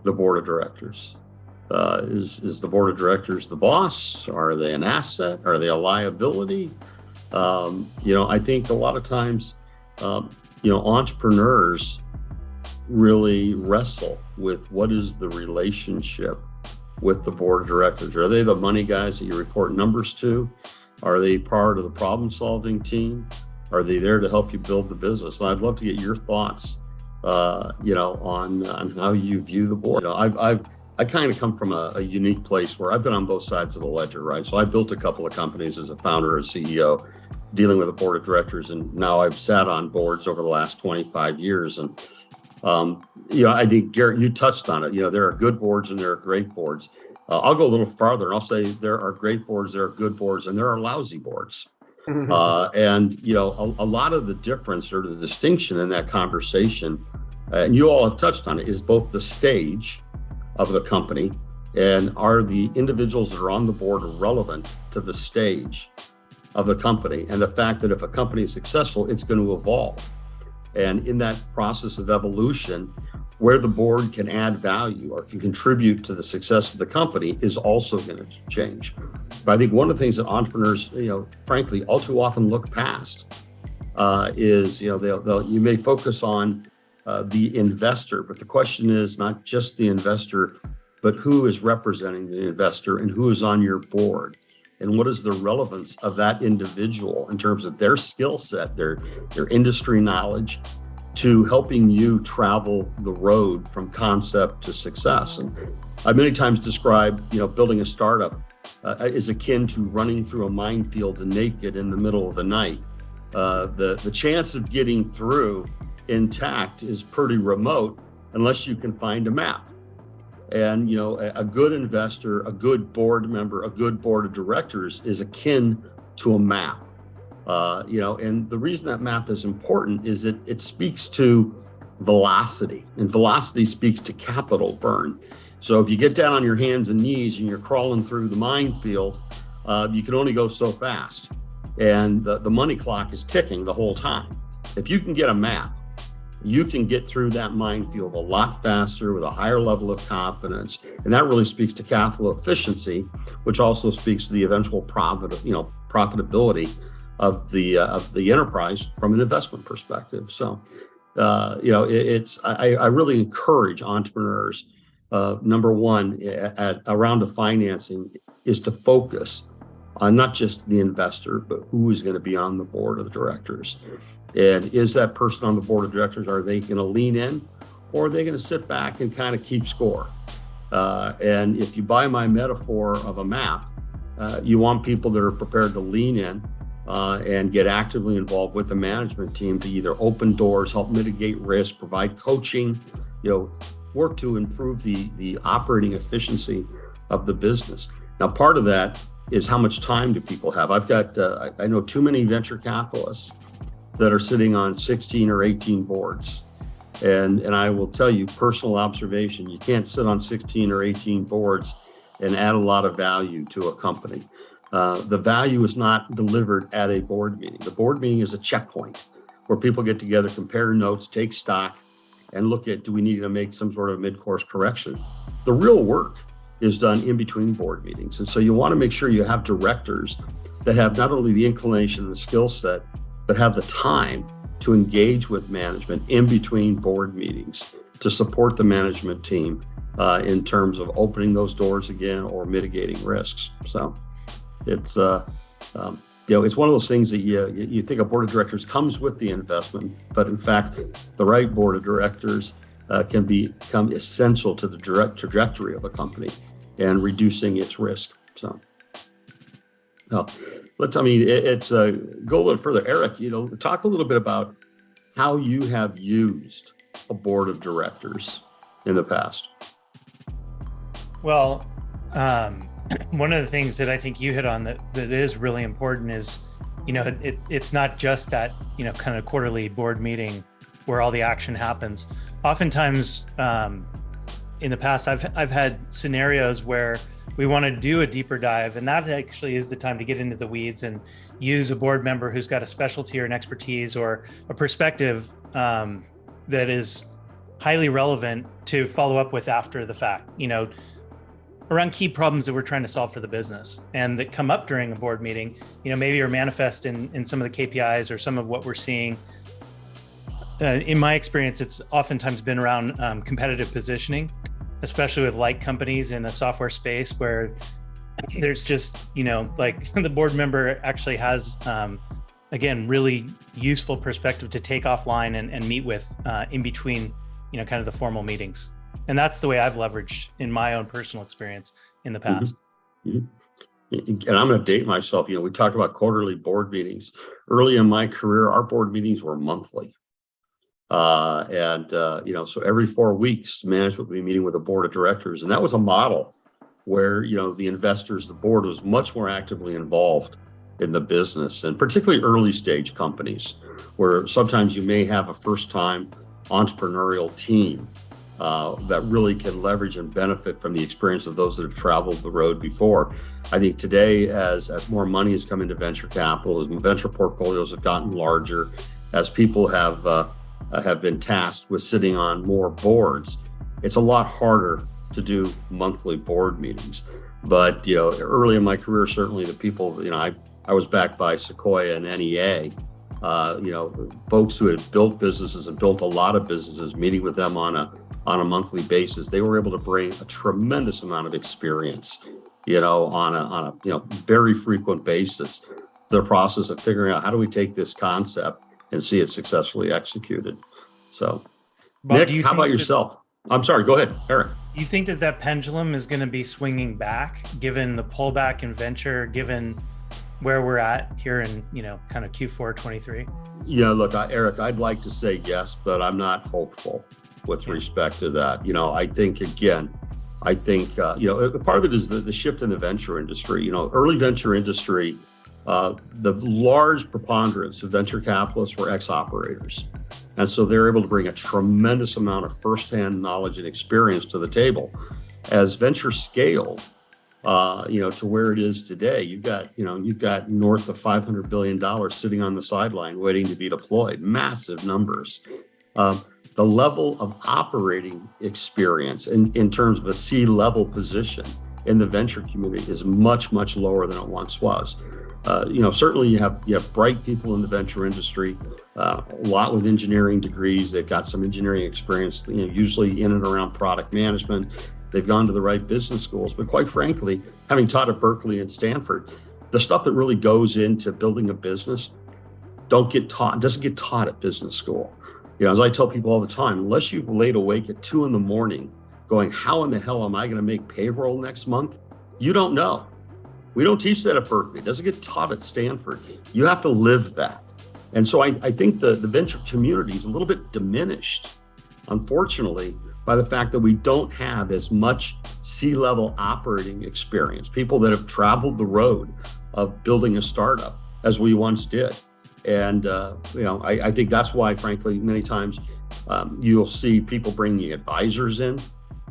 the board of directors? Is the board of directors the boss? Are they an asset? Are they a liability? I think a lot of times, entrepreneurs really wrestle with what is the relationship with the board of directors. Are they the money guys that you report numbers to? Are they part of the problem-solving team? Are they there to help you build the business? And I'd love to get your thoughts, on how you view the board. I kind of come from a unique place where I've been on both sides of the ledger, right? So I built a couple of companies as a founder and CEO, dealing with a board of directors, and now I've sat on boards over the last 25 years. And I think, Garrett, you touched on it. There are good boards and there are great boards. I'll go a little farther and I'll say there are great boards, there are good boards, and there are lousy boards. And a lot of the difference or the distinction in that conversation, and you all have touched on it, is both the stage of the company and are the individuals that are on the board relevant to the stage of the company, and the fact that if a company is successful, it's going to evolve. And in that process of evolution, where the board can add value or can contribute to the success of the company is also going to change. But I think one of the things that entrepreneurs, frankly, all too often look past is, you may focus on the investor, but the question is not just the investor, but who is representing the investor and who is on your board, and what is the relevance of that individual in terms of their skill set, their industry knowledge, to helping you travel the road from concept to success. And I many times describe, building a startup is akin to running through a minefield naked in the middle of the night. The chance of getting through intact is pretty remote unless you can find a map. And a good investor, a good board member, a good board of directors is akin to a map. And the reason that map is important is it speaks to velocity, and velocity speaks to capital burn. So if you get down on your hands and knees and you're crawling through the minefield, you can only go so fast, and the money clock is ticking the whole time. If you can get a map, you can get through that minefield a lot faster with a higher level of confidence. And that really speaks to capital efficiency, which also speaks to the eventual profitability of the enterprise from an investment perspective. So, I really encourage entrepreneurs, number one, at a round of financing is to focus on not just the investor, but who is going to be on the board of the directors. And is that person on the board of directors, are they going to lean in, or are they going to sit back and kind of keep score? And if you buy my metaphor of a map, you want people that are prepared to lean in and get actively involved with the management team to either open doors, help mitigate risk, provide coaching, work to improve the operating efficiency of the business. Now, part of that is how much time do people have? I've got, I know too many venture capitalists that are sitting on 16 or 18 boards. And I will tell you, personal observation, you can't sit on 16 or 18 boards and add a lot of value to a company. The value is not delivered at a board meeting. The board meeting is a checkpoint where people get together, compare notes, take stock, and look at, do we need to make some sort of mid-course correction? The real work is done in between board meetings. And so you want to make sure you have directors that have not only the inclination and the skill set, but have the time to engage with management in between board meetings to support the management team in terms of opening those doors again or mitigating risks. So it's it's one of those things that you think a board of directors comes with the investment, but in fact, the right board of directors can become essential to the direct trajectory of a company and reducing its risk. So, it's go a little further. Eric, talk a little bit about how you have used a board of directors in the past. Well, one of the things that I think you hit on that is really important is, it's not just that, kind of quarterly board meeting where all the action happens. Oftentimes, in the past, I've had scenarios where we want to do a deeper dive, and that actually is the time to get into the weeds and use a board member who's got a specialty or an expertise or a perspective that is highly relevant to follow up with after the fact, around key problems that we're trying to solve for the business and that come up during a board meeting, maybe are manifest in some of the KPIs or some of what we're seeing. In my experience, it's oftentimes been around competitive positioning, especially with like companies in a software space where there's just, like the board member actually has, again, really useful perspective to take offline and meet with in between, kind of the formal meetings. And that's the way I've leveraged in my own personal experience in the past. Mm-hmm. And I'm going to date myself. We talk about quarterly board meetings. Early in my career, our board meetings were monthly. So every 4 weeks, management would be meeting with the board of directors. And that was a model where, the investors, the board was much more actively involved in the business, and particularly early stage companies, where sometimes you may have a first time entrepreneurial team that really can leverage and benefit from the experience of those that have traveled the road before. I think today, as more money has come into venture capital, as venture portfolios have gotten larger, as people have been tasked with sitting on more boards, it's a lot harder to do monthly board meetings. But early in my career, certainly the people, I was backed by Sequoia and NEA, folks who had built businesses and built a lot of businesses, meeting with them on a monthly basis. They were able to bring a tremendous amount of experience, on a very frequent basis. The process of figuring out how do we take this concept and see it successfully executed. So, Bob, Nick, how about yourself? I'm sorry, go ahead, Eric. Do you think that pendulum is going to be swinging back, given the pullback in venture, given where we're at here in, kind of Q4 23? Look, Eric, I'd like to say yes, but I'm not hopeful with respect to that. I think, part of it is the shift in the venture industry. Early venture industry, the large preponderance of venture capitalists were ex-operators. And so they're able to bring a tremendous amount of firsthand knowledge and experience to the table. As venture scaled, to where it is today, you've got north of $500 billion sitting on the sideline waiting to be deployed, massive numbers. The level of operating experience in terms of a C-level position in the venture community is much, much lower than it once was. Certainly you have bright people in the venture industry, a lot with engineering degrees. They've got some engineering experience, usually in and around product management. They've gone to the right business schools, but quite frankly, having taught at Berkeley and Stanford, the stuff that really goes into building a business doesn't get taught at business school. As I tell people all the time, unless you've laid awake at 2 a.m. going, how in the hell am I going to make payroll next month? You don't know. We don't teach that at Berkeley. It doesn't get taught at Stanford. You have to live that. And so I think the venture community is a little bit diminished, unfortunately, by the fact that we don't have as much C-level operating experience, people that have traveled the road of building a startup as we once did. And, I think that's why, frankly, many times you'll see people bringing advisors in,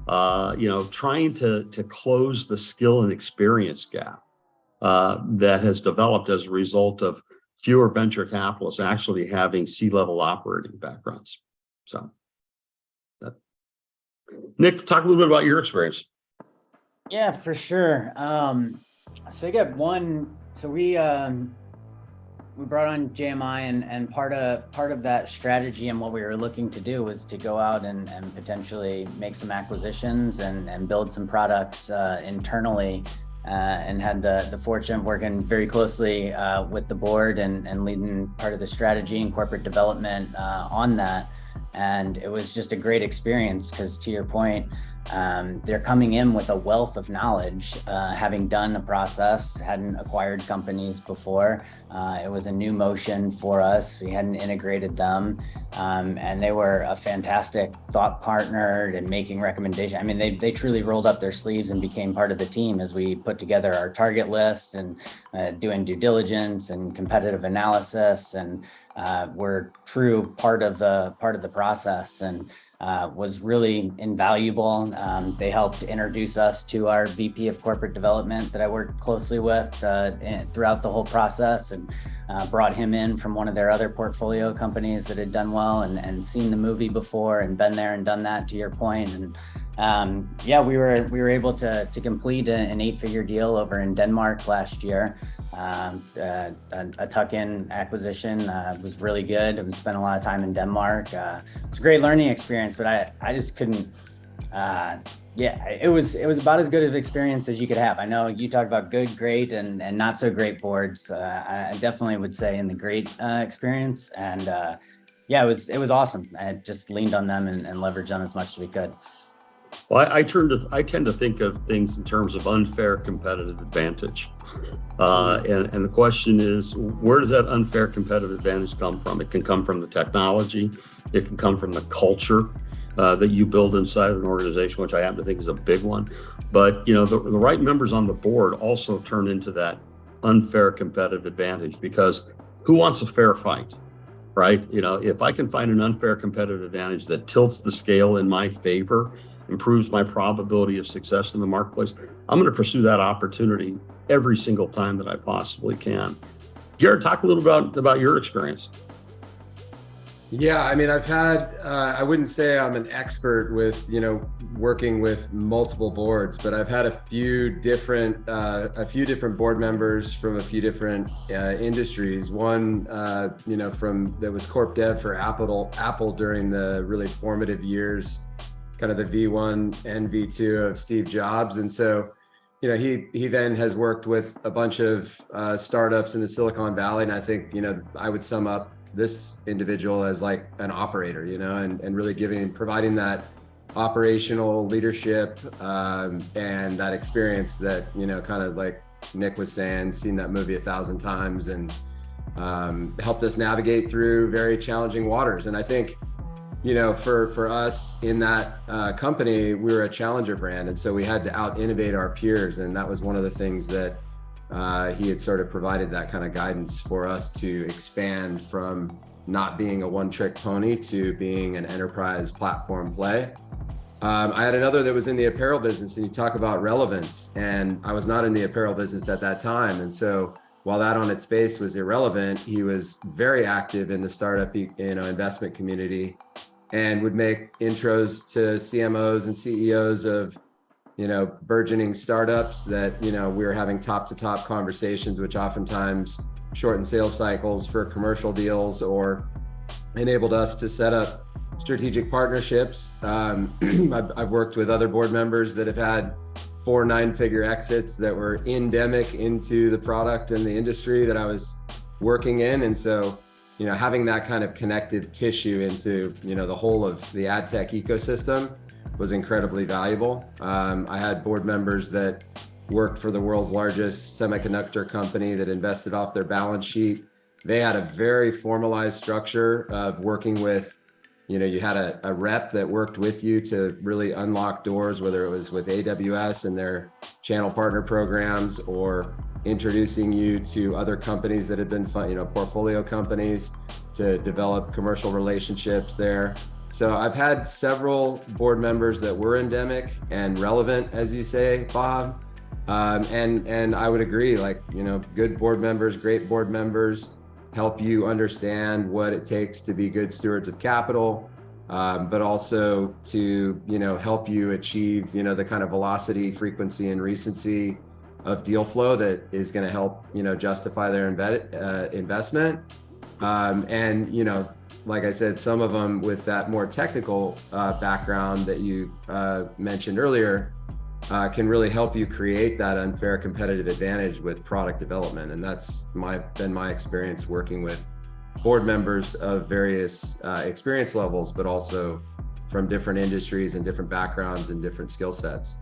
trying to close the skill and experience gap that has developed as a result of fewer venture capitalists actually having C-level operating backgrounds. So, Nick, talk a little bit about your experience. Yeah, for sure. So I got one. So we brought on JMI, and part of that strategy and what we were looking to do was to go out and potentially make some acquisitions and build some products internally, and had the fortune of working very closely with the board and leading part of the strategy and corporate development on that. And it was just a great experience because, to your point, they're coming in with a wealth of knowledge, having done the process, hadn't acquired companies before. It was a new motion for us. We hadn't integrated them. And they were a fantastic thought partner and making recommendations. I mean, they truly rolled up their sleeves and became part of the team as we put together our target list and doing due diligence and competitive analysis, and were true part of the process. And was really invaluable. They helped introduce us to our VP of Corporate Development that I worked closely with throughout the whole process, and brought him in from one of their other portfolio companies that had done well and seen the movie before and been there and done that, to your point. And we were able to complete an 8-figure deal over in Denmark last year. A tuck-in acquisition was really good. We spent a lot of time in Denmark. It's a great learning experience, but I just couldn't. It was about as good of an experience as you could have. I know you talked about good, great, and not so great boards. I definitely would say in the great experience, and it was awesome. I just leaned on them and leveraged them as much as we could. Well, I tend to think of things in terms of unfair competitive advantage. And the question is, where does that unfair competitive advantage come from? It can come from the technology. It can come from the culture that you build inside an organization, which I happen to think is a big one. But, the right members on the board also turn into that unfair competitive advantage, because who wants a fair fight, right? If I can find an unfair competitive advantage that tilts the scale in my favor, improves my probability of success in the marketplace, I'm going to pursue that opportunity every single time that I possibly can. Garrett, talk a little about your experience. Yeah, I mean, I've had, I wouldn't say I'm an expert with, working with multiple boards, but I've had a few different board members from a few different industries. One, that was Corp Dev for Apple during the really formative years, kind of the V1 and V2 of Steve Jobs. And so, he then has worked with a bunch of startups in the Silicon Valley. And I think, I would sum up this individual as like an operator, and really providing that operational leadership and that experience that, kind of like Nick was saying, seen that movie 1,000 times, and helped us navigate through very challenging waters. And I think, for us in that company, we were a challenger brand. And so we had to out innovate our peers. And that was one of the things that he had sort of provided that kind of guidance for us to expand from not being a one-trick pony to being an enterprise platform play. I had another that was in the apparel business, and you talk about relevance, and I was not in the apparel business at that time. And so while that on its face was irrelevant, he was very active in the startup, investment community, and would make intros to CMOs and CEOs of, burgeoning startups that, we were having top to top conversations, which oftentimes shortened sales cycles for commercial deals or enabled us to set up strategic partnerships. I've worked with other board members that have had 4 9-figure exits that were endemic into the product and the industry that I was working in. And so, having that kind of connective tissue into, the whole of the ad tech ecosystem was incredibly valuable. I had board members that worked for the world's largest semiconductor company that invested off their balance sheet. They had a very formalized structure of working with, you had a rep that worked with you to really unlock doors, whether it was with AWS and their channel partner programs, or introducing you to other companies that had been portfolio companies to develop commercial relationships there. So I've had several board members that were endemic and relevant, as you say, Bob. And I would agree, good board members, great board members help you understand what it takes to be good stewards of capital, but also to, help you achieve, the kind of velocity, frequency, and recency of deal flow that is going to help, justify their investment. And, like I said, some of them with that more technical background that you mentioned earlier can really help you create that unfair competitive advantage with product development. And that's been my experience working with board members of various experience levels, but also from different industries and different backgrounds and different skill sets.